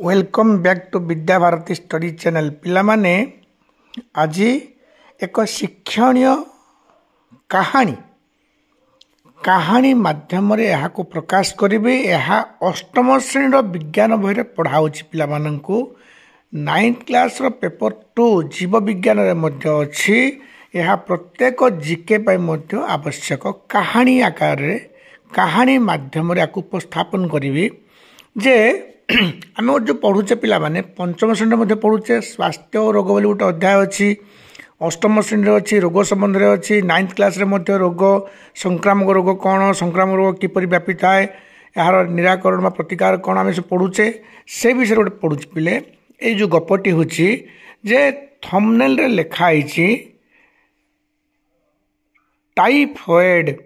Welcome back to Vidya Bharati study channel पिलामाने आज एक शिक्षणीय कहानी कहानी माध्यम यहाँ को प्रकाश करेंगे। यह अष्टम श्रेणी विज्ञान बही पढ़ाऊँ पिलामानंकु 9th क्लास पेपर 2 जीव विज्ञान अच्छी यह प्रत्येक जीके आवश्यक कहानी आकार कहानी माध्यम उपस्थापन करी जे आम जो पढ़ुचे पिला माने पंचम श्रेणी पढ़ुचे स्वास्थ्य और रोग बोली गोटे अध्याय अच्छी अष्टम श्रेणी अच्छी रोग संबंध में अच्छी 9th क्लास रोग संक्रामक रोग कौन संक्रामक रोग किपर व्यापी थाए यार निराकरण प्रतिकार कौन आम सब पढ़ुचे से विषय गोटे पढ़ुचे पिले ये जो गपटी हूँ जे थंबनेल रे लिखाई टाइफॉइड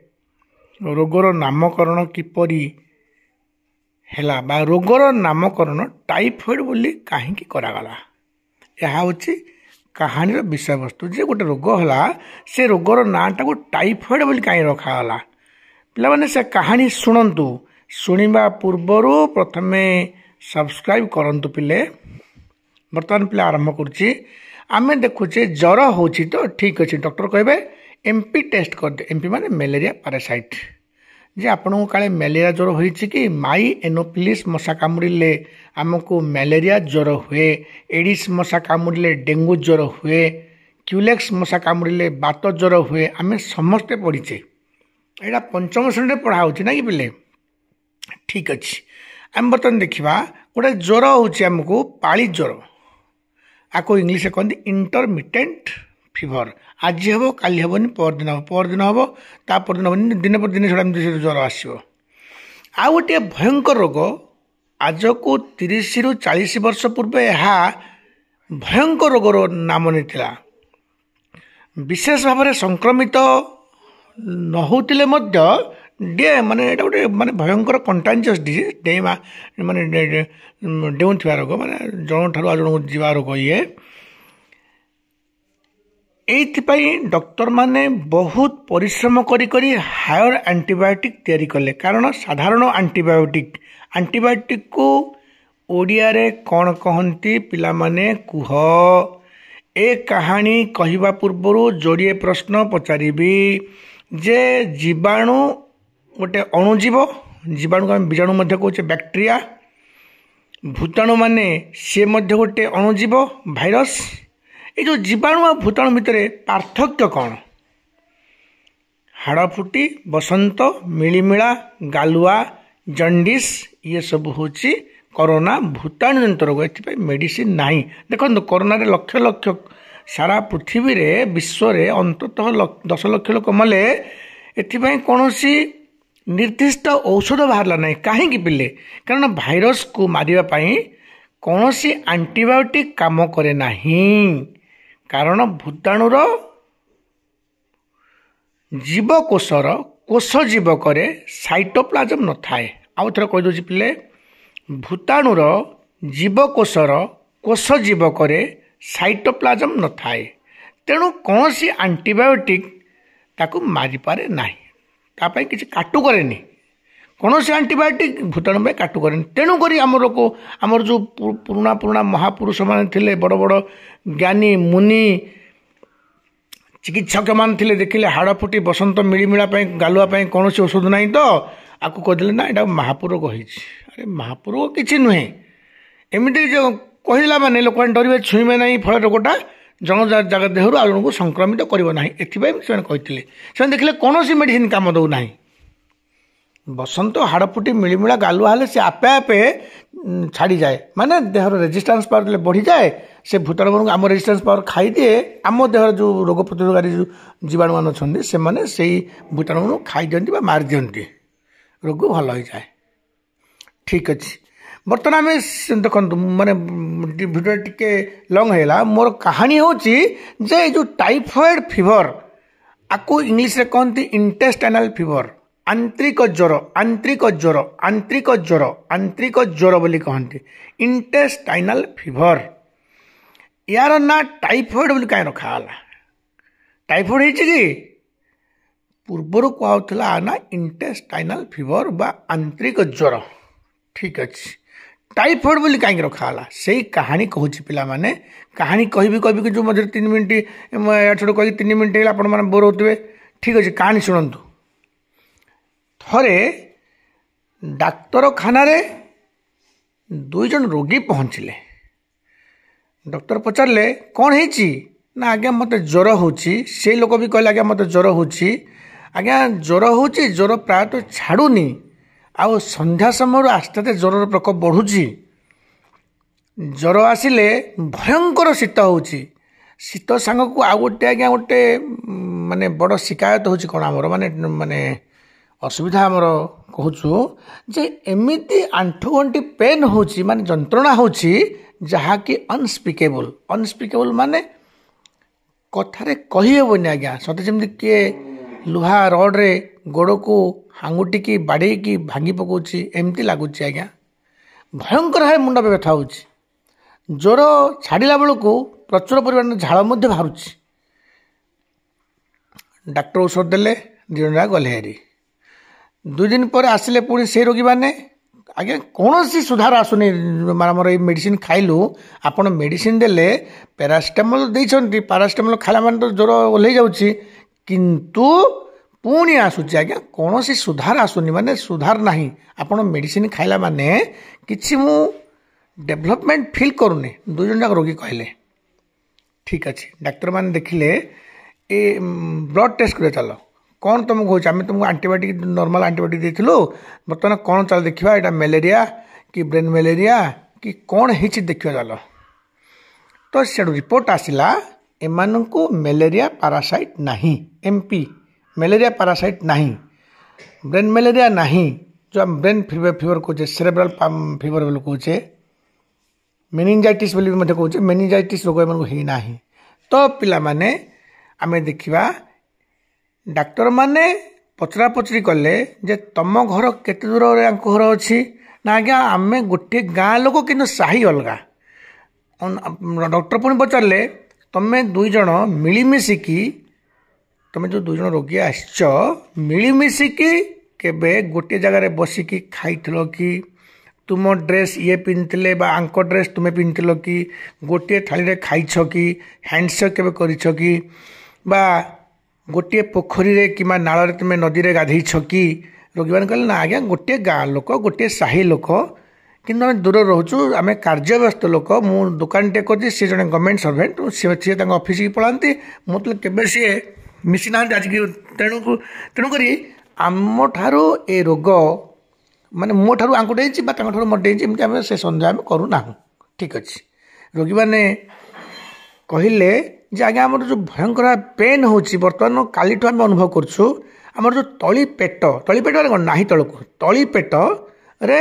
रोगर नामकरण किपरि हेला बा रोगर नामकरण टाइफॉइड बोली कहीं करागला यह हूँ कहानी विषय वस्तु जे गोटे रोग है से रोगर नाटा को टाइफॉइड बोली कहीं रखागला पिला माने से कहानी शुणु शुणा पूर्वर प्रथमे सब्सक्राइब करंतु पिले बर्तमान पिला आरंभ करुच्ची आम देखुचे ज्वर हो तो ठीक अच्छे डॉक्टर कहे एमपी टेस्ट कर दे एमपी माने मलेरिया पैरासाइट जे आपको काले मलेरिया ज्वर हो कि माई एनोफिलिस मशा कामुड़े आमको मलेरिया ज्वर हुए एडिस मशा कामुड़े डेंगू ज्वर हुए क्यूलेक्स मशा कामुड़े बात ज्वर हुए आम समस्ते पढ़ीचे यहाँ पंचम श्रेणी पढ़ाऊँ ना कि पिले ठीक अच्छे आम बर्तमान देखा गोटे ज्वर होमको पाली ज्वर आपको इंग्लीश कहते इंटरमिटेंट फीवर आज हम काली हेनी परदिन हम तापरदिन हेनी दिन पर दिन से ज्वर आसो आ गोटे भयंकर रोग आज को 30 ରୁ 40 वर्ष पूर्व यह भयंकर रोगर नाम नहीं विशेष भाव में संक्रमित न होते डे माने गोटे माने भयंकर कंटाजियस डिजीज डे माने डेउथवा रोग माने जन ठार जन जीवा रोग ये एइथिपाई डॉक्टर माने बहुत परिश्रम करी हायर एंटीबायोटिक तैयारी कले कारण साधारण एंटीबायोटिक को ओडिया रे कौन कहती पिला माने कुह ए कहानी कहवा पूर्वर जोड़िए प्रश्न पचारि जे जीवाणु गोटे अणुजीव जीवाणु को आम बीजाणु कहे बैक्टेरिया भूताणु माने सी गोटे अणुजीव भाइरस ये जो जीवाणु और भूताणु भितर पार्थक्य कौन हाड़फुटी बसंत मिलीमिला गालुआ जंडिस ये सब हूँ कोरोना भूताणु जनित रोग ये मेडिसिन ना देखो कोरोना लक्ष लक्ष सारा पृथ्वी रे विश्व रे अंततः 10 लाख लोक मले एथिपाई कौनसी निर्दिष्ट औषध बाहरला ना कहीं पिले कारण भाइरस को मारिबा कौनसी एंटीबायोटिक काम करे नहीं कारण भूताणुर जीवकोशर कोश जीवक साइटोप्लाज्म न थाए आउ थे कहीदे पिले भूताणुर जीवकोशर कोश जीवक साइटोप्लाज्म न थाए तेणु कौन सी एंटीबायोटिक ताकू मारी पारे ना तापाई किसी काटू करे कौन से एंटीबायोटिक भूताणु में काटू करें तेणुक आमर जो पुराना पुराना महापुरुष मैंने बड़ बड़ ज्ञानी मुनि चिकित्सक मान देखिले हाड़फुटी बसंत मिलीमिला गालुआ कौन से औषध ना तो आपको कहते ना यहाँ महापुरोग हो अरे महापुरोग किसी नुहे एमती जो कहला माने लोक डरवे छुईबे ना फल रोगटा जन जगह देहर आ जन को संक्रमित करना कहते से देखिले कौन सी मेडिसिन काम दौना बसंत हाड़फुटी मिलीमिला गालुआ हेले से आपे आपे छाड़ी जाए माने देहर रेजिस्टेंस पावर बढ़ी जाए से भूताणु आम रेजिस्टेंस पावर खाई दिए आम देहर जो रोग प्रतिरोधकारी जो जीवाणु मान अच्छा से मैंने से भूताणु खाई दिखती मारी दिखती रोग भल हो जाए ठीक अच्छे बर्तमान आम देखो माने भिडियो टिके लंग है मोर कहानी हूँ जे जो टाइफॉइड फीवर आपको इंग्लीश कहते इंटेस्टाइनल फीवर आंतरिक ज्वर आंतरिक ज्वर आंतरिक ज्वर आंतरिक ज्वर बोली कहते इंटेस्टाइनल फीवर यार ना टाइफॉइड बोली कहीं रखाला टाइफॉइड हो पूर्वर कहला ना इंटेस्टाइनल फीवर बा आंतरिक ज्वर ठीक अच्छे टाइफॉइड बोली कहीं रखाला से कहानी कहूँ पिलाने कहानी कहि कि जो मझे 3 मिनट छोट कही 3 मिनट आप बोर होते ठीक अच्छे कहानी शुणु थरे डाक्तरखाना 2 जन रोगी पहुँचले डॉक्टर पचारे कौन है ना आज्ञा मत ज्वर से लोक भी कहले आज्ञा मत ज्वर आज्ञा ज्वर ज्वर प्रायतः छाड़ूनी आउ संध्या समय आस्ते आस्ते ज्वर प्रकोप बढ़ुची ज्वर आसिले भयंकर शीत होची शीत सांग को आउ गोटे आज्ञा गोटे माने बड़ शिकायत होची कौन आमर माने माने असुविधा आमर कहूँ जे एमिति आंठु गंठी पेन होची माने जंत्रणा होची जहाँकि अनस्पिकेबल माने कथारे कहीहेबनी आज्ञा सते जमी किए लुहा रड्रे गोड़ को हांगुटी की बाड़े की भांगी पकाउछि एमती लगुच आज्ञा भयंकर भाव मुंड व्यथा हो ज्वर छाड़ा बेलू प्रचुर परिमाण झाड़ बाहर डाक्टर औषध देले 2 जन गले हेरी 2 दिन पर आसिले पुणी से रोगी मैंने आज्ञा कौन सी सुधार आसुनी आमर ये मेडिसिन खाइलु आपन मेडिसिन देले पैरासिटामोल देइछंती पैरासिटामोल खाला मान तो ज्वर ओल्हे जाउछि किंतु पुणी आसूची आज्ञा कौन सी सुधार आसुनी माने सुधार नहीं आपन मेडिसिन खाइला माने किछि मु डेवलपमेंट फील करूनी 2 जन जाक रोगी कहले ठीक अच्छे डाक्तर मैंने देखिले ए ब्लड टेस्ट कर चलो कौन तुमको हो आम तुमको आंटीबायोटिक नॉर्मल आंटीबायोटिक देथिलु बर्तमान कौन चल देखा यहाँ मलेरिया कि ब्रेन मलेरिया कि कौन है देखा चलो तो से रिपोर्ट आसला एमान को मलेरिया पारासाइट नहीं एमपी मलेरिया पारासाइट नहीं ब्रेन मलेरिया नहीं जो हम ब्रेन फीवर कहे सेरेब्रल फीवर बोल कहे मेनिंजाइटिस बोली कहे मेनिंजाइटिस रोग एम होना तो पिला माने आमे देखिबा डाक्टर माने पचरा पचरी कले जे तम घर केते दूर घर अच्छी ना आज्ञा आम गोटे गाँ लोक कि साही अलग डॉक्टर पुणी पचारे तमें 2 जन मिलमिशिकी तुम जो 2 जन रोगी आसच मिलमिशिकी केबे गोटे जगार बसिकी खाइथिलो कि तुम ड्रेस ये पिंधले बा आंक ड्रेस तुम्हें पिंधल कि गोटे थाली खाइछ कि हैंडसेक केबे करिछ कि बा गोटे पोखरी रे कि नाल तुम नदी रे गाधेइछ कि रोगी मैंने कहले ना आज्ञा गोटे गाँ लोक गोटे साही लोक किंतु आम दूर रोचु आम कार्यव्यस्त लोक मु दुकान टे कर सी जन गवर्नमेंट सर्वेंट सी ऑफिस की पलांती मतलब केबे सी मिसी ना आज तेणुक आम ठारू ए रोग माने मो ठारू आंकु डेइछि बा तांको ठारू मो डेइछि एमति आम से सन्देह आम करूना ठीक अच्छे रोगी मैंने कहले जे आज्ञा आम जो भयंकर पेन होची बर्तमान काली आम अनुभव करछु आमर जो तली पेट कौन ना तलक तली पेट रे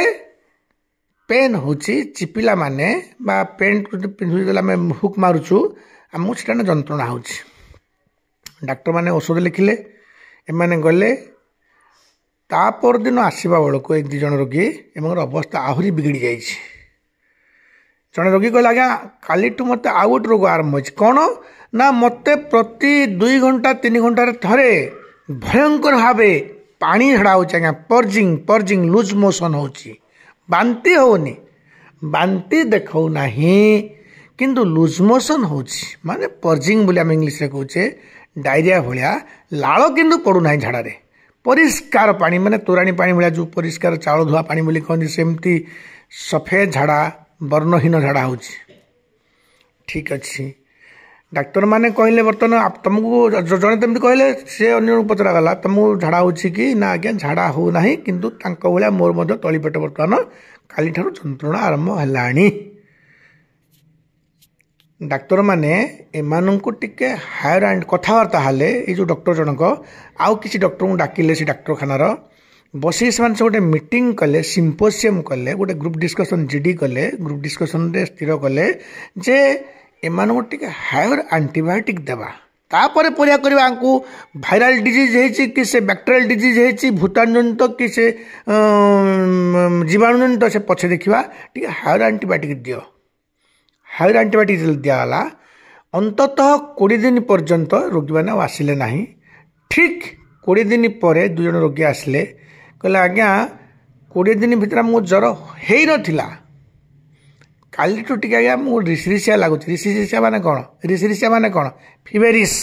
पेन होची चिपिला माने बा पेंट पिंधुला आम हुक मारुछु आमको सेटा जंत्रणा होची डाक्टर माने औषध लिखिले एमाने गले तापर दिन आसवा बेलू 1-2 जन रोगी एम अवस्था आहरी बिगड़ी जाइए जड़े रोगी कहले आज्ञा काली मत आउ गोटे रोग आरंभ हो कौन ना मत प्रति 2 घंटा 3 घंटे थरे भयंकर भाव पानी झड़ा हो पर्जिंग लूज मोशन हो बांती होनी बांती देखौ नहीं किंतु लूज मोशन हो माने पर्जिंग बोली आम इंग्लीश रे कहूचे डायरिया भाया लाल किंतु पड़ूना झाड़े परिष्कार पानी माने तोराणी पानी भाया जो परिष्कार चाउल धुआ पानी बोली कहते सेमती सफेद झाड़ा वर्णहीन झाड़ा हो ठीक अच्छे डाक्तर माने कहले बर्तमान तुमको जड़े तमती कहले से अन्य पचरा गला तुमको झाड़ा हो कि ना आज्ञा झाड़ा हो ना किंतु तांको भलिया मोर मध्य तली पेट बर्तमान काली ठारू जंत्रणा आरंभ हेलाणी डाक्तर माने एमानंकु टिके हायर एंड कथबार्ता हेले ये जो डॉक्टर जनक आउ किसी डॉक्टर को डाकिले से डाक्तरखानार बसी से गोटे मीटिंग कले सिम्पोसियम कले गोटे ग्रुप डिस्कसन जीडी कले ग्रुप डिस्कसन रे स्थिर कले जे एमानंकु टिके हायर एंटीबायोटिक देवा तापर परीक्षा करवा भाइराल डिजीज है कि से बैक्टेरियल डिजीज है भूताणुजनित कि से जीवाणुजनित से पछे देखा टी हायर एंटीबायोटिक दियो हायर एंटीबायोटिक दिगला अंततः 20 दिन पर्यंत रोगी मैंने आसिले ना ठीक 20 दिन पर 2 जन रोगी आसिले कहले आज्ञा 20 दिन भितर मो ज्वर हो नथिला कालीठू टी आज्ञा रिसरिसिया लगुच रिसरिसिया माने कौन फिवेरिस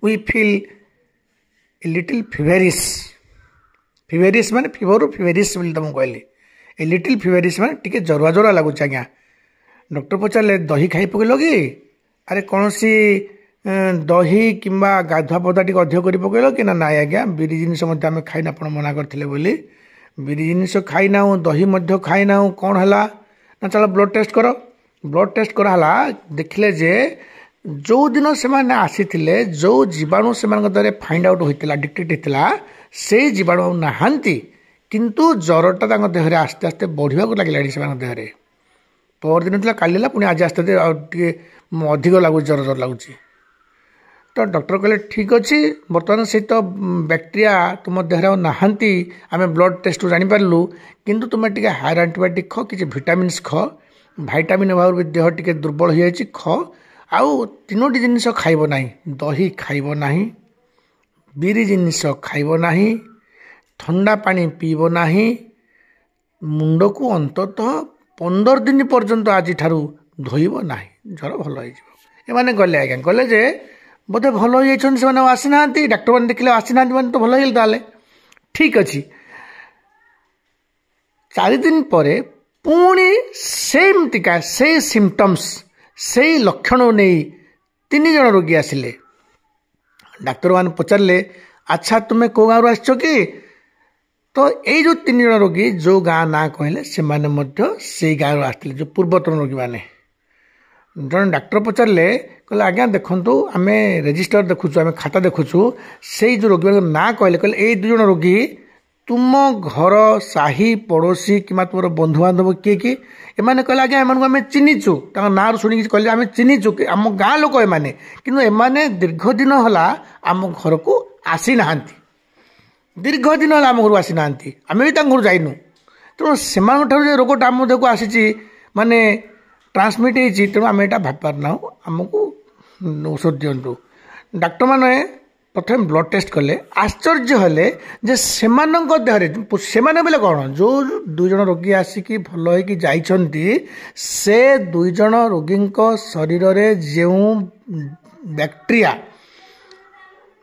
वी फिल ए लिटिल फिवेरिस माने फिवर फिवेरिस बोली तुमको कहली ए लिटिल फिवेरिस माने टिके जरुआ जरुआ लगुच आज्ञा डॉक्टर पचारे दही खाई पकेल कि अरे कौन सी दही किंबा गाधुआ पदा टी अधिक कर पकेल कि ना आज्ञा बिरी जिनिस आम खाई आप मना करते बोली बिरी जिनिस खाई ना दही खाई ना कौन है ना चलो ब्लड टेस्ट कराला देखिले जे जो दिन से आसी जो जीवाणु से फाइंड आउट होता डिटेक्ट होता से जीवाणु नहांती किंतु ज्वरटा देहरे आस्ते आस्ते बढ़िया लगे से देहरे पर दिन था काली पुणी आज आस्ते आस्ते अधिक लगुच ज्वर लगुच तो डॉक्टर कहले ठीक अच्छे बर्तमान से तो बैक्टेरिया तुम देहरे नहांती आम ब्लड टेस्ट जानीपारू किंतु तुम टे हायर एंटीबायोटिक ख कि विटामिन्स ख भाइटामिन अभाव भी देह टे दुर्बल हो जाए ख आउ तीनोटी जिनिस खाइब ना दही खाइब ना बिरी जिनिस खाइब ना ठंडा पानी पीब ना मुंड को अंततः 15 दिन पर्यंत आज ठारू धोइब ना ज्वर भल हो गले आज्ञा गले जे बोधे भल हो आसीना डाक्टर मैंने देखिले आसीना तो भल हो ठीक अच्छे 4 दिन पर पुणी सेम टीका से सिम्पटम्स से लक्षण नहीं 3 जन रोगी आसिले डाक्टर मान पचारे अच्छा तुम्हें कौ गाँव आस कि तो ये जो 3 जन रोगी जो गाँ ना कहले से गाँव आसते जो पूर्वतन रोगी मैंने जन डाक्टर पचारे कहले आज्ञा देखु आम रेजिस्टर देखुचु आम खाता देखुचु से जो रोगी ना कहले ये 2 जन रोगी तुम घर साही पड़ोसी कि तुम बंधु बांधव किए कि एमाने कहले आज्ञा एम आम चिन्हीचु ना शुणी कहले आम चिन्हीचु आम गाँ लोक एमाने किंतु एमाने दीर्घ दिन है आम घर को आसी ना दीर्घ दिन है आम घर आसी ना आम भी घर जाइनु तेणु से रोगटा आम देह को आसी माने ट्रांसमिट होती तेणु आम यहाँ भापार ना आमको औषध दिंतु डाक्टर मैंने प्रथम ब्लड टेस्ट कले आश्चर्य हेले जे सेमानंक देहरे सेमाने बेले कौन जो 2 जन रोगी आसिकी भल होइकी जाइछंती से 2 जन रोगी शरीर रे जो बैक्टेरिया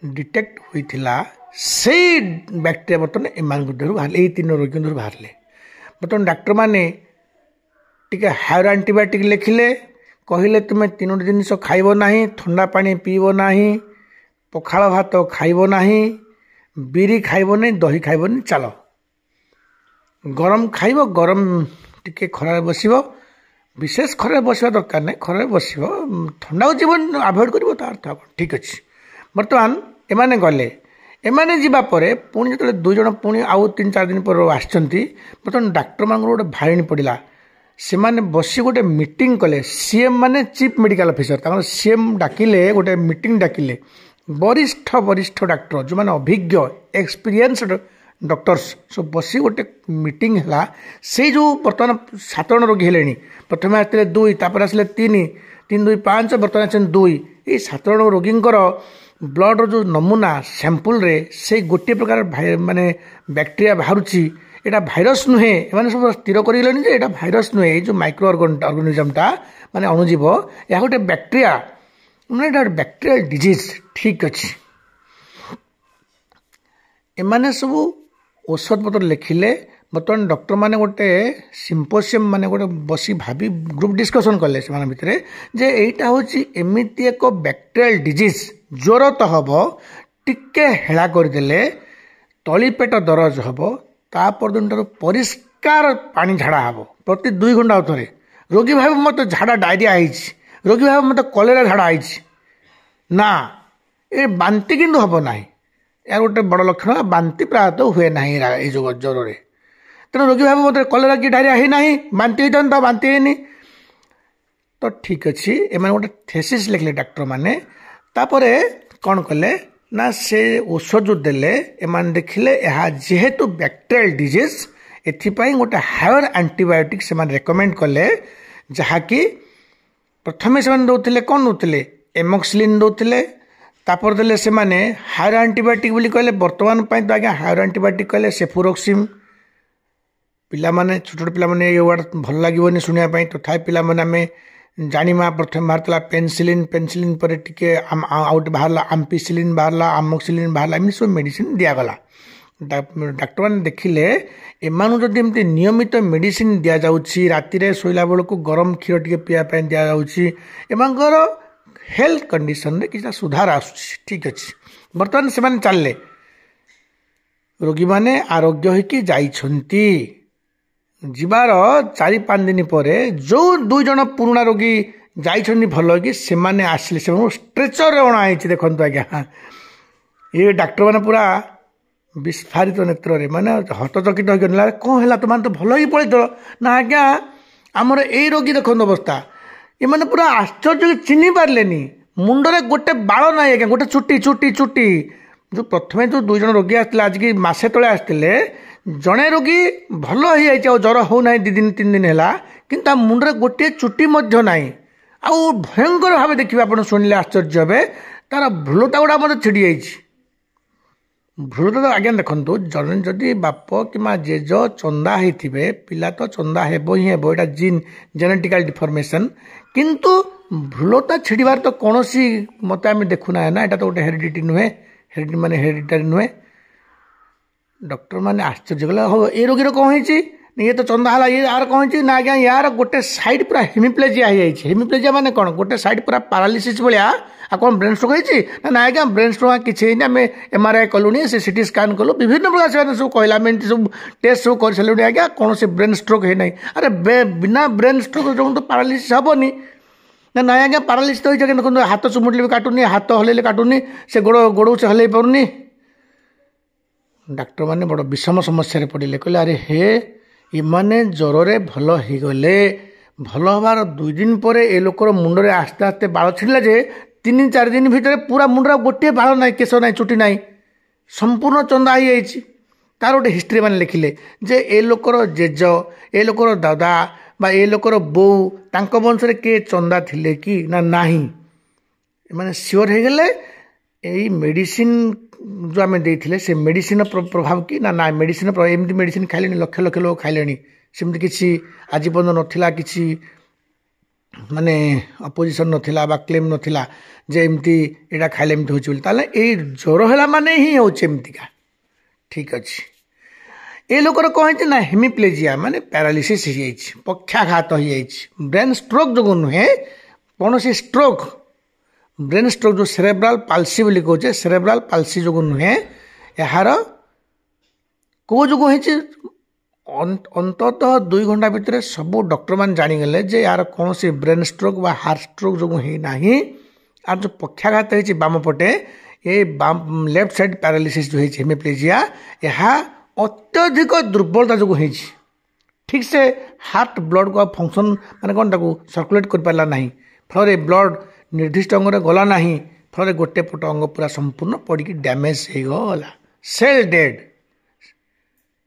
डिटेक्ट होइथिला से बैक्टेरिया बर्तमान एमान देहरु बाहर 3 रोगी देहरु बाहरले बर्तमान डाक्टर माने टिके हायर एंटीबायोटिक लिखिले कहले तुम 3 जिनिस खाइब नाही ठंडा पानी पीब नाही पखाल भात खाइब ना बिरी खाइब नहीं दही खाइब नहीं चल गरम खाइब गरम टिके खरार बस विशेष खरार बसवा दरकार नहीं खरार बस ठंडा को जीवन आभोड कर अर्थ ठीक अच्छे बर्तमान एमाने गले एमाने जीवा परे पुणी जो 2 जन पुणी आउ 3-4 दिन पर आसचंती बर्तमान डाक्टर मान गोटे भारी पड़ा से माने बसी गोटे मीटिंग कले सीएम माने चीफ मेडिकल ऑफिसर सीएम डाकिले गोटे मीटिंग डाकिले वरिष्ठ डाक्टर जो मैंने अभिज्ञ एक्सपीरियंसड डॉक्टर्स सब बसी गोटे मीटिंग है से जो बर्तमान 7 जन रोगी हेले प्रथम आसते 2 तापर आसले 3 2 5 बर्तमान आस 2 ये 7 जन रोगी ब्लड जो नमूना सैंपल रे से गोटे प्रकार माने बैक्टेरिया बाहरुची एटा भाइरस नुहे एमाने सब स्थिर करगलेनी जे एटा भाइरस नुहे जो माइक्रो ऑर्गेनिजमटा माने अणुजीव या गोटे बैक्टेरिया माने बैक्टेरियल डिजीज ठीक अच्छे एमाने सब औषध पत्र लिखिले बर्तमान डॉक्टर माने गोटे सिम्पोसियम माने गोटे बसी भाभी ग्रुप डिस्कसन कले से भितर जे एटा होची एमिति एक बैक्टेरियल डिजीज ज्वर तो हम टिके हेला करदेले तली पेट दरज हम तापर दिन परिष्कार पानी झाड़ा हम प्रति 2 घंटा थे रोगी भाव मत झाड़ा डायरिया रोगी भाव मत कलेरा झाड़ा ना ये बांति किंतु हम ना यार गोटे बड़ लक्षण बांति प्रायतः हुए ना ये जो ज्वर में तेणु रोगी भाव मत कलेरा कि डायरिया है ना बांति होता बांति है तो ठीक अच्छे एम गोटे थेसिस लिखले डाक्टर मैंने तापरे कौन कले ना से औषध जो देले एमान देखिले यह जेहेतु बैक्टेरियल डिजीज एथिपाई गोटे हायर एंटीबायोटिक से रेकमेंड कले जहाँकि प्रथमे से दौले कौन दौले एमोक्सिलिन दौले तापर देले से हायर एंटीबायोटिक बोली कहले वर्तमान तो आज्ञा हायर एंटीबायोटिक कहले सेफुरोक्सिम ପିଲାମାନେ ଛୋଟ ଛୋଟ ପିଲାମାନେ ଏ ୱାର୍ଡ଼ ଭଲ ଲାଗିବନି ଶୁଣିବା ପାଇଁ, ତଥାପି ପିଲାମାନେ ଆମେ ଜାଣିବା। ପ୍ରଥମେ ବାହାରିଥିଲା ପେନସିଲିନ୍, ପେନସିଲିନ୍ ପରେ ଟିକେ ଆଉ ଗୋଟେ ବାହାରିଲା ଆମ୍ପିସିଲିନ୍, ବାହାରିଲା ଆମୋକ୍ସିଲିନ୍ ବାହାରିଲା, ଏମିତି ସବୁ ମେଡ଼ିସିନ୍ ଦିଆଗଲା। ଡାକ୍ତରମାନେ ଦେଖିଲେ ଏମାନଙ୍କୁ ଯଦି ଏମିତି ନିୟମିତ ମେଡ଼ିସିନ୍ ଦିଆଯାଉଛି, ରାତିରେ ଶୋଇଲା ବେଳକୁ ଗରମ କ୍ଷୀର ଟିକେ ପିଇବା ପାଇଁ ଦିଆଯାଉଛି, ଏମାନଙ୍କର ହେଲ୍ଥ କଣ୍ଡିସନରେ କିଛିଟା ସୁଧାର ଆସୁଛି। ଠିକ୍ ଅଛି, ବର୍ତ୍ତମାନ ସେମାନେ ଚାଲିଲେ, ରୋଗୀମାନେ ଆରୋଗ୍ୟ ହୋଇକି ଯାଇଛନ୍ତି। ଯିବାର 4-5 ଦିନ ପରେ ଯେଉଁ 2 ଜଣ ପୁରୁଣା ରୋଗୀ ଯାଇଛନ୍ତି ଭଲ ହୋଇକି, ସେମାନେ ଆସିଲେ, ସେମାନଙ୍କୁ ଷ୍ଟ୍ରେଚରରେ ଅଣା ହେଇଛି। ଦେଖନ୍ତୁ ଆଜ୍ଞା, ଏ ଡାକ୍ତରମାନେ ପୁରା ବିସ୍ଫାରିତ ନେତ୍ରରେ, ମାନେ ହତଚକିତ ହୋଇକି ନେଲା, କ'ଣ ହେଲା ତୁମମାନେ ତ ଭଲ ହେଇକି ପଳେଇଥିଲ ନା? ଆଜ୍ଞା ଆମର ଏଇ ରୋଗୀ ଦେଖନ୍ତୁ ଅବସ୍ଥା। ଏମାନେ ପୁରା ଆଶ୍ଚର୍ଯ୍ୟ, ଚିହ୍ନି ପାରିଲେନି, ମୁଣ୍ଡରେ ଗୋଟେ ବାଳ ନାହିଁ ଆଜ୍ଞା, ଗୋଟେ ଚୁଟି ଚୁଟି ଚୁଟି। ଯେଉଁ ପ୍ରଥମେ ଯେଉଁ 2 ଜଣ ରୋଗୀ ଆସିଥିଲେ, ଆଜିକି ମାସେ ତଳେ ଆସିଥିଲେ, ଜଣେ ରୋଗୀ ଭଲ ହେଇଯାଇଛି, ଆଉ ଜ୍ୱର ହେଉନାହିଁ 2 ଦିନ 3 ଦିନ ହେଲା, କିନ୍ତୁ ତା ମୁଣ୍ଡରେ ଗୋଟିଏ ଚୁଟି ମଧ୍ୟ ନାହିଁ। ଆଉ ଭୟଙ୍କର ଭାବେ ଦେଖିବେ, ଆପଣ ଶୁଣିଲେ ଆଶ୍ଚର୍ଯ୍ୟ ହେବେ, ତାର ଭ୍ରୁଲତା ଗୁଡ଼ା ମଧ୍ୟ ଛିଡ଼ି ଯାଇଛି। ଭ୍ରୁଲତା ଆଜ୍ଞା ଦେଖନ୍ତୁ, ଜଣେ ଯଦି ବାପ କିମ୍ବା ଜେଜ ଚନ୍ଦା ହେଇଥିବେ, ପିଲା ତ ଚନ୍ଦା ହେବ ହିଁ ହେବ, ଏଇଟା ଜେନେଟିକାଲ ଡିଫର୍ମେସନ୍। କିନ୍ତୁ ଭ୍ରୁଲତା ଛିଡ଼ିବାର ତ କୌଣସି ମତେ ଆମେ ଦେଖୁନାହିଁ ନା, ଏଇଟା ତ ଗୋଟେ ହେରିଡିଟି ନୁହେଁ, ହେରିଡିଟାରୀ ନୁହେଁ। ଡକ୍ଟରମାନେ ଆଶ୍ଚର୍ଯ୍ୟ କଲେ, ହଉ ଏ ରୋଗୀର କ'ଣ ହେଇଛି? ଇଏ ତ ଚନ୍ଦା ହେଲା, ଇଏ ଆର କ'ଣ ହେଇଛି? ନା ଆଜ୍ଞା ୟାର ଗୋଟେ ସାଇଡ୍ ପୁରା ହେମିପ୍ଲେଜିଆ ହେଇଯାଇଛି। ହେମିପ୍ଲେଜିଆ ମାନେ କ'ଣ? ଗୋଟେ ସାଇଡ୍ ପୁରା ପାରାଲିସିସ୍ ଭଳିଆ। ଆଉ କ'ଣ ବ୍ରେନ୍ ଷ୍ଟ୍ରୋକ୍ ହେଇଛି? ନା ଆଜ୍ଞା ବ୍ରେନ୍ ଷ୍ଟ୍ରୋକ୍ କିଛି ହେଇନି, ଆମେ MRI କଲୁଣି, ସେ CT ସ୍କାନ୍ କଲୁ, ବିଭିନ୍ନ ପ୍ରକାର ସେମାନେ ସବୁ କହିଲେ, ଆମେ ଏମିତି ସବୁ ଟେଷ୍ଟ ସବୁ କରିସାରିଲୁଣି ଆଜ୍ଞା, କୌଣସି ବ୍ରେନ୍ ଷ୍ଟ୍ରୋକ୍ ହେଇନାହିଁ। ଆରେ ବିନା ବ୍ରେନ୍ ଷ୍ଟ୍ରୋକ୍ ଯେଉଁ ତ ପାରାଲିସିସ୍ ହେବନି ନା? ନାଇଁ ଆଜ୍ଞା ପାରାଲିସିସ୍ ହେଇଛି, ଦେଖନ୍ତୁ ହାତ ଚୁମୁଡ଼ିଲେ ବି କାଟୁନି, ହାତ ହଲେଇଲେ କାଟୁନି, ସେ ଗୋଡ଼ ସେ ହଲେଇ ପାରୁନି। ଡାକ୍ତରମାନେ ବଡ଼ ବିଷମ ସମସ୍ୟାରେ ପଡ଼ିଲେ, କହିଲେ ଆରେ ହେ, ଏମାନେ ଜ୍ୱରରେ ଭଲ ହେଇଗଲେ, ଭଲ ହେବାର 2 ଦିନ ପରେ ଏ ଲୋକର ମୁଣ୍ଡରେ ଆସ୍ତେ ଆସ୍ତେ ବାଳ ଛିଡ଼ିଲା ଯେ 3-4 ଦିନ ଭିତରେ ପୁରା ମୁଣ୍ଡରେ ଗୋଟିଏ ବାଳ ନାହିଁ, କେଶ ନାହିଁ, ଚୁଟି ନାହିଁ, ସମ୍ପୂର୍ଣ୍ଣ ଚନ୍ଦା ହେଇଯାଇଛି। ତାର ଗୋଟେ ହିଷ୍ଟ୍ରି ମାନେ ଲେଖିଲେ ଯେ ଏ ଲୋକର ଜେଜ, ଏ ଲୋକର ଦାଦା ବା ଏ ଲୋକର ବୋଉ, ତାଙ୍କ ବଂଶରେ କିଏ ଚନ୍ଦା ଥିଲେ କି ନା ନାହିଁ। ଏମାନେ ସିଓର ହେଇଗଲେ ଏଇ ମେଡ଼ିସିନ୍ ଯେଉଁ ଆମେ ଦେଇଥିଲେ, ସେ ମେଡ଼ିସିନ୍ର ପ୍ରଭାବ କି ନା ମେଡ଼ିସିନ୍, ଏମିତି ମେଡ଼ିସିନ୍ ଖାଇଲେଣି, ଲକ୍ଷ ଲକ୍ଷ ଲୋକ ଖାଇଲେଣି, ସେମିତି କିଛି ଆଜି ପର୍ଯ୍ୟନ୍ତ ନଥିଲା, କିଛି ମାନେ ଅପୋଜିସନ୍ ନଥିଲା ବା କ୍ଲେମ୍ ନଥିଲା ଯେ ଏମିତି ଏଇଟା ଖାଇଲେ ଏମିତି ହେଉଛି ବୋଲି। ତାହେଲେ ଏଇ ଜ୍ୱର ହେଲା ମାନେ ହିଁ ହେଉଛି ଏମିତିକା। ଠିକ୍ ଅଛି, ଏ ଲୋକର କ'ଣ ହେଇଛି ନା ହେମିପ୍ଲେଜିଆ, ମାନେ ପ୍ୟାରାଲିସିସ୍ ହେଇଯାଇଛି, ପକ୍ଷାଘାତ ହେଇଯାଇଛି। ବ୍ରେନ୍ ଷ୍ଟ୍ରୋକ୍ ଯୋଗୁଁ ନୁହେଁ, କୌଣସି ଷ୍ଟ୍ରୋକ୍, ବ୍ରେନ୍ ଷ୍ଟ୍ରୋକ୍ ଯେଉଁ ସେରେବ୍ରାଲ୍ ପାଲସି ବୋଲି କହୁଛେ, ସେରେବ୍ରାଲ୍ ପାଲସି ଯୋଗୁଁ ନୁହେଁ, ଏହାର କେଉଁ ଯୋଗୁଁ ହେଇଛି? ଅନ୍ତତଃ 2 ଘଣ୍ଟା ଭିତରେ ସବୁ ଡକ୍ଟରମାନେ ଜାଣିଗଲେ ଯେ ଏହାର କୌଣସି ବ୍ରେନ୍ ଷ୍ଟ୍ରୋକ୍ ବା ହାର୍ଟ ଷ୍ଟ୍ରୋକ୍ ଯୋଗୁଁ ହେଇନାହିଁ। আর ଯେଉଁ ପକ୍ଷାଘାତ ହେଇଛି ବାମ ପଟେ, ଏ ଲେଫ୍ଟ ସାଇଡ୍ ପ୍ୟାରାଲିସିସ୍ ଯେଉଁ ହେଇଛି ହେମିପ୍ଲେଜିଆ, ଏହା ଅତ୍ୟଧିକ ଦୁର୍ବଳତା ଯୋଗୁଁ ହେଇଛି। ଠିକ୍ ସେ ହାର୍ଟ ବ୍ଲଡ୍କୁ ଆଉ ଫଙ୍କସନ୍ ମାନେ କ'ଣ ତାକୁ ସର୍କୁଲେଟ୍ କରିପାରିଲା ନାହିଁ, ଫଳରେ ବ୍ଲଡ୍ ନିର୍ଦ୍ଦିଷ୍ଟ ଅଙ୍ଗରେ ଗଲା ନାହିଁ, ଫଳରେ ଗୋଟେ ପଟ ଅଙ୍ଗ ପୁରା ସମ୍ପୂର୍ଣ୍ଣ ପଡ଼ିକି ଡ୍ୟାମେଜ୍ ହେଇଗଲା, ସେଲ୍ ଡେଡ୍।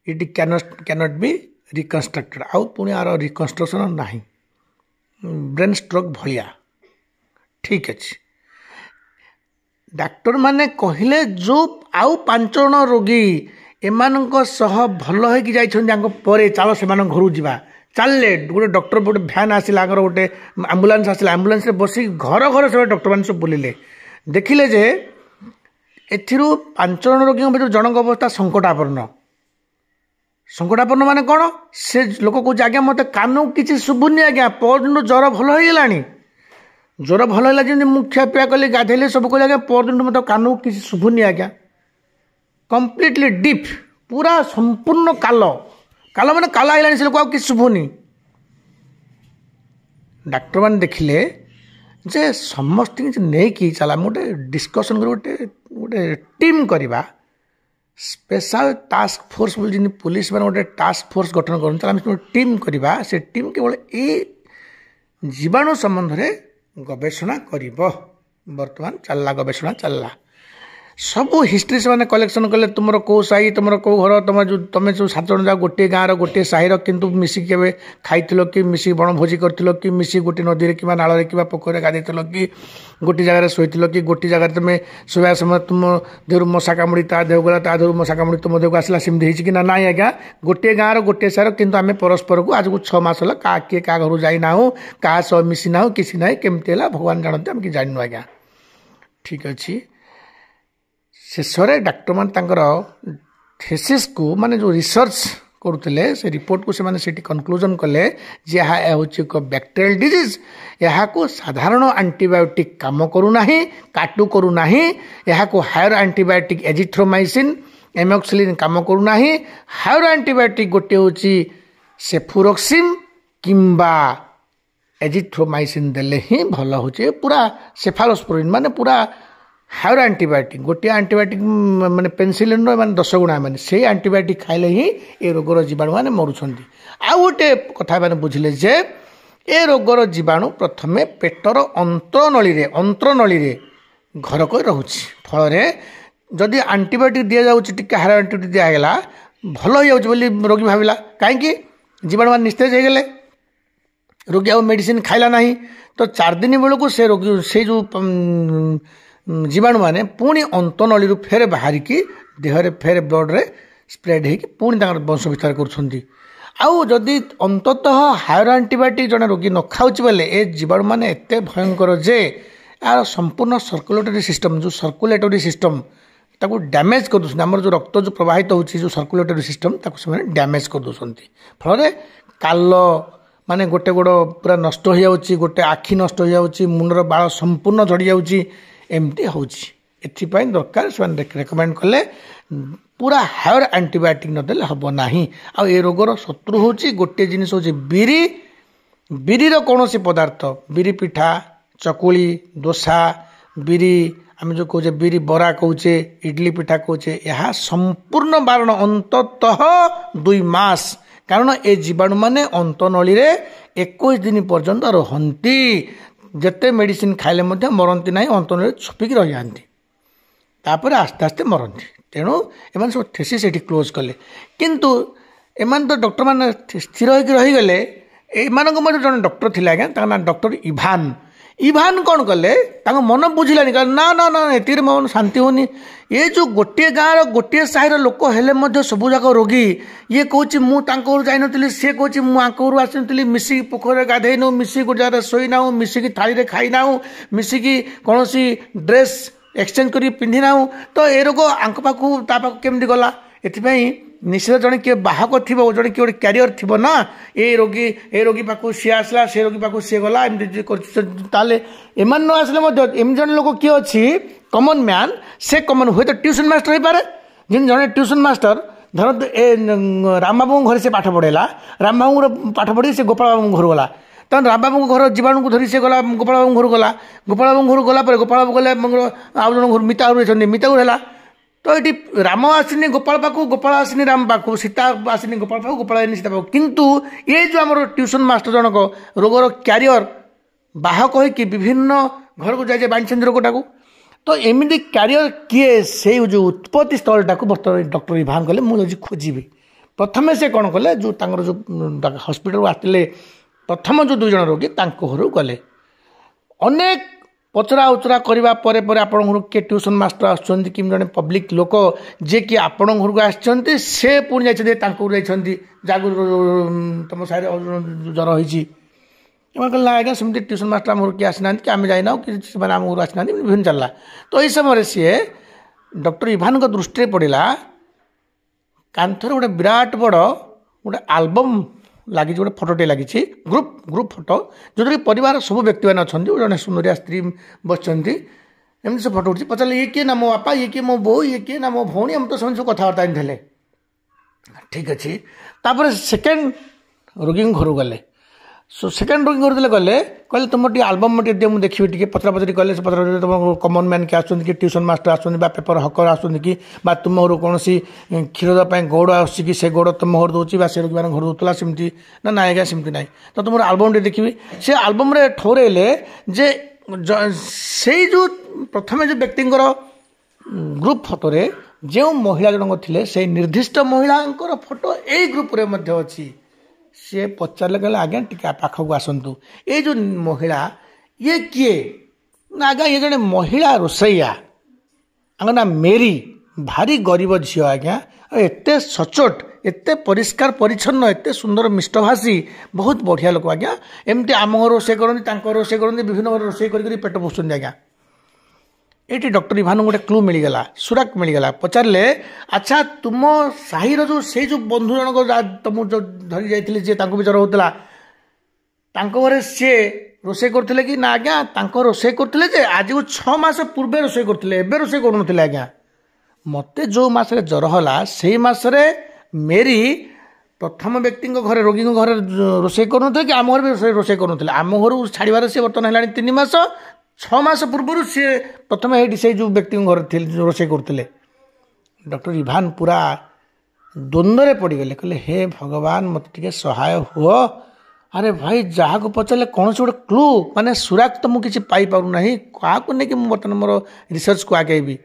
ଇଟ୍ କ୍ୟାନଟ୍ ବି ରିକନଷ୍ଟ୍ରକ୍ଟେଡ୍, ଆଉ ପୁଣି ଆର ରିକନଷ୍ଟ୍ରକ୍ସନ୍ ନାହିଁ, ବ୍ରେନ୍ ଷ୍ଟ୍ରୋକ୍ ଭଳିଆ। ଠିକ୍ ଅଛି, ଡାକ୍ତରମାନେ କହିଲେ ଯେଉଁ ଆଉ 5 ଜଣ ରୋଗୀ ଏମାନଙ୍କ ସହ ଭଲ ହେଇକି ଯାଇଛନ୍ତି, ତାଙ୍କ ପରେ ଚାଲ ସେମାନଙ୍କ ଘରକୁ ଯିବା। ଚାଲିଲେ, ଗୋଟେ ଡକ୍ଟର, ଗୋଟେ ଭ୍ୟାନ୍ ଆସିଲା, ଆଗର ଗୋଟେ ଆମ୍ବୁଲାନ୍ସ ଆସିଲା, ଆମ୍ବୁଲାନ୍ସରେ ବସିକି ଘର ଘର ସବୁ ଡକ୍ଟରମାନେ ସବୁ ବୁଲିଲେ, ଦେଖିଲେ ଯେ ଏଥିରୁ 5 ଜଣ ରୋଗୀଙ୍କ ଭିତରୁ ଜଣଙ୍କ ଅବସ୍ଥା ସଙ୍କଟାପନ୍ନ। ସଙ୍କଟାପନ୍ନ ମାନେ କ'ଣ? ସେ ଲୋକ କହୁଛି ଆଜ୍ଞା ମୋତେ କାନକୁ କିଛି ଶୁଭୁନି ଆଜ୍ଞା, ପରଦିନରୁ ଜ୍ୱର ଭଲ ହେଇଗଲାଣି, ଜ୍ୱର ଭଲ ହେଲା ଯେମିତି ମୁଁ ଖିଆପିଆ କଲି, ଗାଧେଇଲେ, ସବୁ କଲି, ଆଜ୍ଞା ପରଦିନରୁ ମୋତେ କାନକୁ କିଛି ଶୁଭୁନି ଆଜ୍ଞା, କମ୍ପ୍ଲିଟଲି ଡିପ୍, ପୁରା ସମ୍ପୂର୍ଣ୍ଣ କାଲ ମାନେ କାଲ ହେଇଗଲାଣି, ସେ ଲୋକ ଆଉ କିଛି ଶୁଭୁନି। ଡାକ୍ତରମାନେ ଦେଖିଲେ ଯେ ସମସ୍ତଙ୍କୁ ନେଇକି ଚାଲ ଆମେ ଗୋଟେ ଡିସ୍କସନ୍ କରି ଗୋଟେ ଟିମ୍ କରିବା, ସ୍ପେଶାଲ ଟାସ୍କ ଫୋର୍ସ ବୋଲି ଯେମିତି ପୁଲିସ ମାନେ ଗୋଟେ ଟାସ୍କ ଫୋର୍ସ ଗଠନ କରନ୍ତି, ତାହେଲେ ଆମେ ଟିମ୍ କରିବା। ସେ ଟିମ୍ କେବଳ ଏଇ ଜୀବାଣୁ ସମ୍ବନ୍ଧରେ ଗବେଷଣା କରିବ। ବର୍ତ୍ତମାନ ଚାଲିଲା ଗବେଷଣା ଚାଲିଲା, ସବୁ ହିଷ୍ଟ୍ରି ସେମାନେ କଲେକ୍ସନ୍ କଲେ ତୁମର କେଉଁ ସାହି ତୁମର କେଉଁ ଘର ତୁମେ ଯେଉଁ 7 ଜଣ ଯାକ ଗୋଟିଏ ଗାଁର ଗୋଟିଏ ସାହିର କିନ୍ତୁ ମିଶିକି କେବେ ଖାଇଥିଲ କି ମିଶିକି ବଣଭୋଜି କରିଥିଲ କି ମିଶିକି ଗୋଟିଏ ନଦୀରେ କିମ୍ବା ନାଳରେ କିମ୍ବା ପୋଖରୀରେ ଗାଧେଇଥିଲ କି ଗୋଟିଏ ଜାଗାରେ ଶୋଇଥିଲ କି ଗୋଟିଏ ଜାଗାରେ ତୁମେ ଶୋଇବା ସମୟ ତୁମ ଦେହରୁ ମଶା କାମୁଡ଼ି ତା ଦେହକୁ ଗଲା ତା ଦେହରୁ ମଶା କାମୁଡ଼ି ତୁମ ଦେହକୁ ଆସିଲା ସେମିତି ହେଇଛି କି ନା ନାଇଁ ଆଜ୍ଞା ଗୋଟିଏ ଗାଁର ଗୋଟିଏ ସାହିର କିନ୍ତୁ ଆମେ ପରସ୍ପରକୁ ଆଜକୁ 6 ମାସ ହେଲା କିଏ କାହା ଘରକୁ ଯାଇନାହୁଁ କାହା ସହ ମିଶି ନାହୁଁ କିଛି ନାହିଁ କେମିତି ହେଲା ଭଗବାନ ଜାଣନ୍ତି ଆମେ କିଛି ଜାଣିନୁ ଆଜ୍ଞା ଠିକ୍ ଅଛି ଶେଷରେ ଡାକ୍ତରମାନେ ତାଙ୍କର ଥେସିସ୍କୁ ମାନେ ଯେଉଁ ରିସର୍ଚ୍ଚ କରୁଥିଲେ ସେ ରିପୋର୍ଟକୁ ସେମାନେ ସେଠି କନକ୍ଲୁଜନ୍ କଲେ ଯେ ଏହା ହେଉଛି ଏକ ବ୍ୟାକ୍ଟେରିଆଲ୍ ଡିଜିଜ୍ ଏହାକୁ ସାଧାରଣ ଆଣ୍ଟିବାୟୋଟିକ୍ କାମ କରୁନାହିଁ କାଟୁ କରୁନାହିଁ ଏହାକୁ ହାୟର ଆଣ୍ଟିବାୟୋଟିକ୍ ଏଜିଥ୍ରୋମାଇସିନ୍ ଏମୋକ୍ସିଲିନ୍ କାମ କରୁନାହିଁ ହାୟର ଆଣ୍ଟିବାୟୋଟିକ୍ ଗୋଟିଏ ହେଉଛି ସେଫୁରୋକ୍ସିନ୍ କିମ୍ବା ଏଜିଥ୍ରୋମାଇସିନ୍ ଦେଲେ ହିଁ ଭଲ ହେଉଛି ପୁରା ସେଫାଲୋସ୍ପୋରିନ୍ ମାନେ ପୁରା ହାୟର ଆଣ୍ଟିବାୟୋଟିକ୍ ଗୋଟିଏ ଆଣ୍ଟିବାୟୋଟିକ୍ ମାନେ ପେନିସିଲିନ୍ର ମାନେ 10 ଗୁଣା ମାନେ ସେଇ ଆଣ୍ଟିବାୟୋଟିକ୍ ଖାଇଲେ ହିଁ ଏ ରୋଗର ଜୀବାଣୁମାନେ ମରୁଛନ୍ତି ଆଉ ଗୋଟେ କଥା ମାନେ ବୁଝିଲେ ଯେ ଏ ରୋଗର ଜୀବାଣୁ ପ୍ରଥମେ ପେଟର ଅନ୍ତ୍ରନଳୀରେ ଘର କରି ରହୁଛି ଫଳରେ ଯଦି ଆଣ୍ଟିବାୟୋଟିକ୍ ଦିଆଯାଉଛି ଟିକେ ହାୟର ଆଣ୍ଟିବାୟୋଟିକ୍ ଦିଆଗଲା ଭଲ ହେଇଯାଉଛି ବୋଲି ରୋଗୀ ଭାବିଲା କାହିଁକି ଜୀବାଣୁମାନେ ନିସ୍ତେଜ ହେଇଗଲେ ରୋଗୀ ଆଉ ମେଡ଼ିସିନ୍ ଖାଇଲା ନାହିଁ ତ 4 ଦିନ ବେଳକୁ ସେ ରୋଗୀ ସେଇ ଯେଉଁ ଜୀବାଣୁମାନେ ପୁଣି ଅନ୍ତନଳୀରୁ ଫେରେ ବାହାରିକି ଦେହରେ ଫେରେ ବ୍ଲଡ଼ରେ ସ୍ପ୍ରେଡ୍ ହେଇକି ପୁଣି ତାଙ୍କର ବଂଶ ବିସ୍ତାର କରୁଛନ୍ତି ଆଉ ଯଦି ଅନ୍ତତଃ ହାୟର ଆଣ୍ଟିବାୟୋଟିକ୍ ଜଣେ ରୋଗୀ ନ ଖାଉଛି ବୋଲେ ଏ ଜୀବାଣୁମାନେ ଏତେ ଭୟଙ୍କର ଯେ ଏହାର ସମ୍ପୂର୍ଣ୍ଣ ସର୍କୁଲେଟରୀ ସିଷ୍ଟମ୍ ଯେଉଁ ସର୍କୁଲେଟରୀ ସିଷ୍ଟମ୍ ତାକୁ ଡ୍ୟାମେଜ୍ କରିଦେଉଛନ୍ତି ଆମର ଯେଉଁ ରକ୍ତ ଯେଉଁ ପ୍ରବାହିତ ହେଉଛି ଯେଉଁ ସର୍କୁଲେଟରୀ ସିଷ୍ଟମ୍ ତାକୁ ସେମାନେ ଡ୍ୟାମେଜ୍ କରିଦେଉଛନ୍ତି ଫଳରେ କାଲ ମାନେ ଗୋଟେ ଗୋଡ଼ ପୁରା ନଷ୍ଟ ହୋଇଯାଉଛି ଗୋଟେ ଆଖି ନଷ୍ଟ ହୋଇଯାଉଛି ମୁଣ୍ଡର ବାଳ ସମ୍ପୂର୍ଣ୍ଣ ଝଡ଼ିଯାଉଛି ଏମିତି ହେଉଛି ଏଥିପାଇଁ ଦରକାର ସେମାନେ ରେକମେଣ୍ଡ କଲେ ପୁରା ହାୟର ଆଣ୍ଟିବାୟୋଟିକ୍ ନଦେଲେ ହେବ ନାହିଁ ଆଉ ଏ ରୋଗର ଶତ୍ରୁ ହେଉଛି ଗୋଟିଏ ଜିନିଷ ହେଉଛି ବିରିର କୌଣସି ପଦାର୍ଥ ବିରି ପିଠା ଚକୁଳି ଦୋସା ବିରି ଆମେ ଯେଉଁ କହୁଛେ ବିରି ବରା କହୁଛେ ଇଡଲି ପିଠା କହୁଛେ ଏହା ସମ୍ପୂର୍ଣ୍ଣ ବାରଣ ଅନ୍ତତଃ 2 ମାସ କାରଣ ଏ ଜୀବାଣୁମାନେ ଅନ୍ତନଳୀରେ 21 ଦିନ ପର୍ଯ୍ୟନ୍ତ ରହନ୍ତି ଯେତେ ମେଡ଼ିସିନ୍ ଖାଇଲେ ମଧ୍ୟ ମରନ୍ତି ନାହିଁ ଅନ୍ତନଳୀରେ ଛପିକି ରହିଯାଆନ୍ତି ତାପରେ ଆସ୍ତେ ଆସ୍ତେ ମରନ୍ତି ତେଣୁ ଏମାନେ ସବୁ ଥେସିସ୍ ଏଠି କ୍ଲୋଜ୍ କଲେ କିନ୍ତୁ ଏମାନେ ତ ଡକ୍ଟରମାନେ ସ୍ଥିର ହୋଇକି ରହିଗଲେ ଏମାନଙ୍କ ମଧ୍ୟ ଜଣେ ଡକ୍ଟର ଥିଲେ ଆଜ୍ଞା ତାଙ୍କ ନାଁ ଡକ୍ଟର ଇଭାନ କ'ଣ କଲେ ତାଙ୍କ ମନ ବୁଝିଲାନି କହିଲେ ନା ଏତିକିରେ ମୋ ଶାନ୍ତି ହେଉନି ଏ ଯେଉଁ ଗୋଟିଏ ଗାଁର ଗୋଟିଏ ସାହିର ଲୋକ ହେଲେ ମଧ୍ୟ ସବୁଯାକ ରୋଗୀ ଇଏ କହୁଛି ମୁଁ ତାଙ୍କ ଘରୁ ଯାଇନଥିଲି ସିଏ କହୁଛି ମୁଁ ଆଙ୍କ ଘରୁ ଆସିନଥିଲି ମିଶିକି ପୋଖରୀରେ ଗାଧେଇନୁ ମିଶିକି ଗୋଟେ ଜାଗାରେ ଶୋଇନାହୁଁ ମିଶିକି ଥାଳିରେ ଖାଇନାହୁଁ ମିଶିକି କୌଣସି ଡ୍ରେସ୍ ଏକ୍ସଚେଞ୍ଜ କରି ପିନ୍ଧିନାହୁଁ ତ ଏ ରୋଗ ଆଙ୍କ ପାଖକୁ ତା ପାଖକୁ କେମିତି ଗଲା ଏଥିପାଇଁ ନିଶ୍ଚିତ ଜଣେ କିଏ ବାହକ ଥିବ ଜଣେ କିଏ ଗୋଟେ କ୍ୟାରିୟର ଥିବ ନା ଏ ରୋଗୀ ପାଖକୁ ସିଏ ଆସିଲା ସେ ରୋଗୀ ପାଖକୁ ସିଏ ଗଲା ଏମିତି ତାହେଲେ ଏମାନେ ନ ଆସିଲେ ମଧ୍ୟ ଏମିତି ଜଣେ ଲୋକ କିଏ ଅଛି କମନ ମ୍ୟାନ୍ ସେ କମନ ହୁଏତ ଟ୍ୟୁସନ୍ ମାଷ୍ଟର ହେଇପାରେ ଯେମିତି ଜଣେ ଟ୍ୟୁସନ୍ ମାଷ୍ଟର ଧରନ୍ତୁ ଏ ରାମବାବୁଙ୍କ ଘରେ ସେ ପାଠ ପଢ଼େଇଲା ରାମବାବୁଙ୍କର ପାଠ ପଢ଼ି ସେ ଗୋପାଳ ବାବୁଙ୍କ ଘରୁ ଗଲା ତେଣୁ ରାମବାବୁଙ୍କ ଘର ଜୀବାଣୁଙ୍କୁ ଧରି ସେ ଗଲା ଗୋପାଳ ବାବୁଙ୍କ ଘରୁ ଗଲା ଗୋପାଳ ବାବୁଙ୍କ ଘରୁ ଗଲା ପରେ ଗୋପାଳ ବାବୁ ଗଲେ ଆଉ ଜଣଙ୍କ ଘରୁ ମିତା ଘରୁ ଅଛନ୍ତି ମିତା ଘରୁ ହେଲା ତ ଏଠି ରାମ ଆସିନି ଗୋପାଳ ପାଖକୁ ଗୋପାଳ ଆସିନି ରାମ ପାଖକୁ ସୀତା ଆସିନି ଗୋପାଳ ପାଖକୁ ଗୋପାଳ ଆସିନି ସୀତା ପାଖକୁ କିନ୍ତୁ ଏ ଯେଉଁ ଆମର ଟ୍ୟୁସନ୍ ମାଷ୍ଟର ଜଣକ ରୋଗର କ୍ୟାରିୟର ବାହକ ହୋଇକି ବିଭିନ୍ନ ଘରକୁ ଯାଇ ବାଣିଛନ୍ତି ରୋଗଟାକୁ ତ ଏମିତି କ୍ୟାରିୟର କିଏ ସେଇ ଯେଉଁ ଉତ୍ପତ୍ତି ସ୍ଥଳଟାକୁ ବର୍ତ୍ତମାନ ଡକ୍ଟର ଇଭାନ କଲେ ମୁଁ ଯଦି ଖୋଜିବି ପ୍ରଥମେ ସେ କ'ଣ କଲେ ଯେଉଁ ତାଙ୍କର ଯେଉଁ ହସ୍ପିଟାଲକୁ ଆସିଥିଲେ ପ୍ରଥମ ଯେଉଁ 2 ଜଣ ରୋଗୀ ତାଙ୍କ ଘରକୁ ଗଲେ ଅନେକ ପଚରା ଉଚରା କରିବା ପରେ ଆପଣଙ୍କ ଘରକୁ କିଏ ଟ୍ୟୁସନ୍ ମାଷ୍ଟର ଆସୁଛନ୍ତି କି ଜଣେ ପବ୍ଲିକ୍ ଲୋକ ଯିଏକି ଆପଣଙ୍କ ଘରକୁ ଆସିଛନ୍ତି ସେ ପୁଣି ଯାଇଛନ୍ତି ତାଙ୍କ ଘରକୁ ଯାଇଛନ୍ତି ଯାହାକୁ ତୁମ ସାହିରେ ଜ୍ୱର ହେଇଛି ଏମାନେ କହିଲେ ନା ଆଜ୍ଞା ସେମିତି ଟ୍ୟୁସନ୍ ମାଷ୍ଟର ଆମ ଘରକୁ କିଏ ଆସିନାହାନ୍ତି କି ଆମେ ଯାଇନାହୁଁ କି ସେମାନେ ଆମ ଘରକୁ ଆସିନାହାନ୍ତି ବିଭିନ୍ନ ଚାଲିଲା ତ ଏହି ସମୟରେ ସିଏ ଡକ୍ଟର ଇଭାନଙ୍କ ଦୃଷ୍ଟିରେ ପଡ଼ିଲା କାନ୍ଥରେ ଗୋଟେ ବିରାଟ ବଡ଼ ଗୋଟେ ଆଲବମ୍ ଲାଗିଛି ଗୋଟେ ଫଟୋଟେ ଲାଗିଛି ଗ୍ରୁପ୍ ଫଟୋ ଯେଉଁଥିରେ ପରିବାର ସବୁ ବ୍ୟକ୍ତିମାନେ ଅଛନ୍ତି ଜଣେ ସୁନ୍ଦରିଆ ସ୍ତ୍ରୀ ବସିଛନ୍ତି ଏମିତି ସେ ଫଟୋ ଉଠୁଛି ପଚାରିଲେ ଇଏ କିଏ ନା ମୋ ବାପା ଇଏ କିଏ ମୋ ବୋଉ ଇଏ କିଏ ନା ମୋ ଭଉଣୀ ଆମେ ତ ସେମାନେ ସବୁ କଥାବାର୍ତ୍ତା ହେଇଥିଲେ ଠିକ୍ ଅଛି ତାପରେ ସେକେଣ୍ଡ ରୋଗୀଙ୍କ ଘରକୁ ଗଲେ ସେକେଣ୍ଡ ରୋଗୀ ଘରକୁ ଗଲେ କହିଲେ ତୁମର ଟିକେ ଆଲବମ୍ ଟିକେ ଦିଅ ମୁଁ ଦେଖିବି ଟିକେ ପଚରାପଚରି କଲେ ସେ ପଚରା ତୁମ କମନ୍ ମ୍ୟାନ୍ କିଏ ଆସୁଛନ୍ତି କି ଟ୍ୟୁସନ୍ ମାଷ୍ଟର ଆସୁଛନ୍ତି ବା ପେପର ହକର ଆସୁଛନ୍ତି କି ବା ତୁମ ଘରୁ କୌଣସି କ୍ଷୀର ଦେବା ପାଇଁ ଗୌଡ଼ ଆସୁଛି କି ସେ ଗୌଡ଼ ତୁମ ଘର ଦେଉଛି ବା ସେ ରୋଗୀମାନଙ୍କ ଘର ଦେଉଥିଲା ସେମିତି ନା ଆଜ୍ଞା ସେମିତି ନାହିଁ ତ ତୁମର ଆଲବମ୍ ଟିକେ ଦେଖିବି ସେ ଆଲବମ୍ରେ ଠଉରେଇଲେ ଯେ ସେଇ ଯେଉଁ ପ୍ରଥମେ ଯେଉଁ ବ୍ୟକ୍ତିଙ୍କର ग्रुप फोटो जो महिला जनक थे से निर्दिष्ट महिला फोटो यही ग्रुप अच्छी सी पचारे कहले आज्ञा टिका पाखक आसतु ये जो महिला ये किए ना आज्ञा ये जड़े महिला रोसैया ना मेरी भारी गरीब झील आज्ञा एत सचोट एत परिष्कार परिच्छन्न एत सुंदर मिष्टभाषी बहुत बढ़िया लोक आज्ञा एमती आम घर रोसे करते रोसे करते विभिन्न घर रोसे कर पेट पोषुंट आज्ञा ये डॉक्टर इभान गोटे क्लू मिलगला सुराक मिलगला पचारे अच्छा तुम साही जो से जो बंधु जनक तुम जो धरी जाइए जी भी जर होता घरे सी रोसे करते कि ना आज्ञा रोसे करते आज को 6 मास पूर्व रोसे करते एवं रोसे करूँ आज्ञा मत जो मसरे जर है से मसरे मेरी प्रथम व्यक्ति घरे रोगी घरे रोसे करूँ कि आम घर भी रोसे करूँ आम घर छाड़बार सी बर्तमान है 3 मास 6 मास पूर्व सी प्रथम से जो व्यक्ति घर थे रोसे करते डॉक्टर इभान पूरा द्वंद्व पड़गले कहले हे भगवान मत टे सहाय हुआ अरे भाई जहाँ को पचारे कौन से गोटे क्लू माने सुराग तो मुझे पाई पारना क्या नहीं बर्तमान मोर रिसर्च को आगेबी